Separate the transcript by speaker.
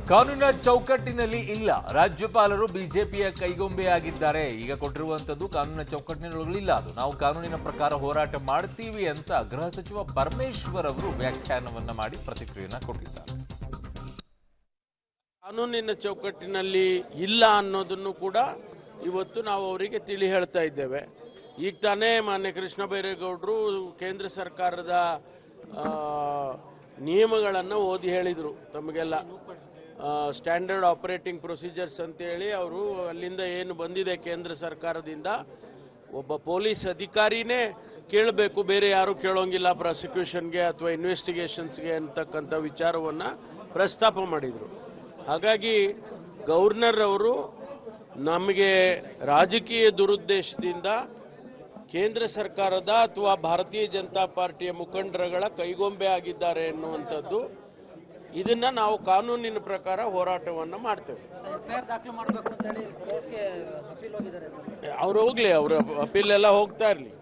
Speaker 1: ಕಾನೂನಿನ ಚೌಕಟ್ಟಿನಲ್ಲಿ ಇಲ್ಲ. ರಾಜ್ಯಪಾಲರು ಬಿಜೆಪಿಯ ಕೈಗೊಂಬೆಯಾಗಿದ್ದಾರೆ. ಈಗ ಕೊಟ್ಟಿರುವಂತದ್ದು ಕಾನೂನಿನ ಚೌಕಟ್ಟಿನೊಳಗಿಲ್ಲ. ಅದು ನಾವು ಕಾನೂನಿನ ಪ್ರಕಾರ ಹೋರಾಟ ಮಾಡ್ತೀವಿ ಅಂತ ಗೃಹ ಸಚಿವ ಪರಮೇಶ್ವರ್ ಅವರು ವ್ಯಾಖ್ಯಾನವನ್ನ ಮಾಡಿ ಪ್ರತಿಕ್ರಿಯೆಯನ್ನ ಕೊಟ್ಟಿದ್ದಾರೆ.
Speaker 2: ಕಾನೂನಿನ ಚೌಕಟ್ಟಿನಲ್ಲಿ ಇಲ್ಲ ಅನ್ನೋದನ್ನು ಕೂಡ ಇವತ್ತು ನಾವು ಅವರಿಗೆ ತಿಳಿ ಹೇಳ್ತಾ ಇದ್ದೇವೆ. ಈಗ ತಾನೇ ಮಾನ್ಯ ಕೃಷ್ಣ ಬೈರೇಗೌಡರು ಕೇಂದ್ರ ಸರ್ಕಾರದ ನಿಯಮಗಳನ್ನು ಓದಿ ಹೇಳಿದರು. ತಮಗೆಲ್ಲ ಸ್ಟ್ಯಾಂಡರ್ಡ್ ಆಪರೇಟಿಂಗ್ ಪ್ರೊಸೀಜರ್ಸ್ ಅಂತೇಳಿ ಅವರು ಅಲ್ಲಿಂದ ಏನು ಬಂದಿದೆ ಕೇಂದ್ರ ಸರ್ಕಾರದಿಂದ, ಒಬ್ಬ ಪೊಲೀಸ್ ಅಧಿಕಾರಿನೇ ಕೇಳಬೇಕು, ಬೇರೆ ಯಾರು ಕೇಳೋಂಗಿಲ್ಲ ಪ್ರಾಸಿಕ್ಯೂಷನ್ಗೆ ಅಥವಾ ಇನ್ವೆಸ್ಟಿಗೇಷನ್ಸ್ಗೆ ಅಂತಕ್ಕಂಥ ವಿಚಾರವನ್ನು ಪ್ರಸ್ತಾಪ ಮಾಡಿದರು. ಹಾಗಾಗಿ ಗವರ್ನರ್ ಅವರು ನಮಗೆ ರಾಜಕೀಯ ದುರುದ್ದೇಶದಿಂದ ಕೇಂದ್ರ ಸರ್ಕಾರದ ಅಥವಾ ಭಾರತೀಯ ಜನತಾ ಪಾರ್ಟಿಯ ಮುಖಂಡರುಗಳ ಕೈಗೊಂಬೆ ಆಗಿದ್ದಾರೆ ಎನ್ನುವಂಥದ್ದು, ಇದನ್ನು ನಾವು ಕಾನೂನಿನ ಪ್ರಕಾರ ಹೋರಾಟವನ್ನು ಮಾಡ್ತೇವೆ. ಅವ್ರು ಹೋಗ್ಲಿ, ಅವರು ಅಪೀಲ್ ಎಲ್ಲ ಹೋಗ್ತಾ ಇರಲಿ.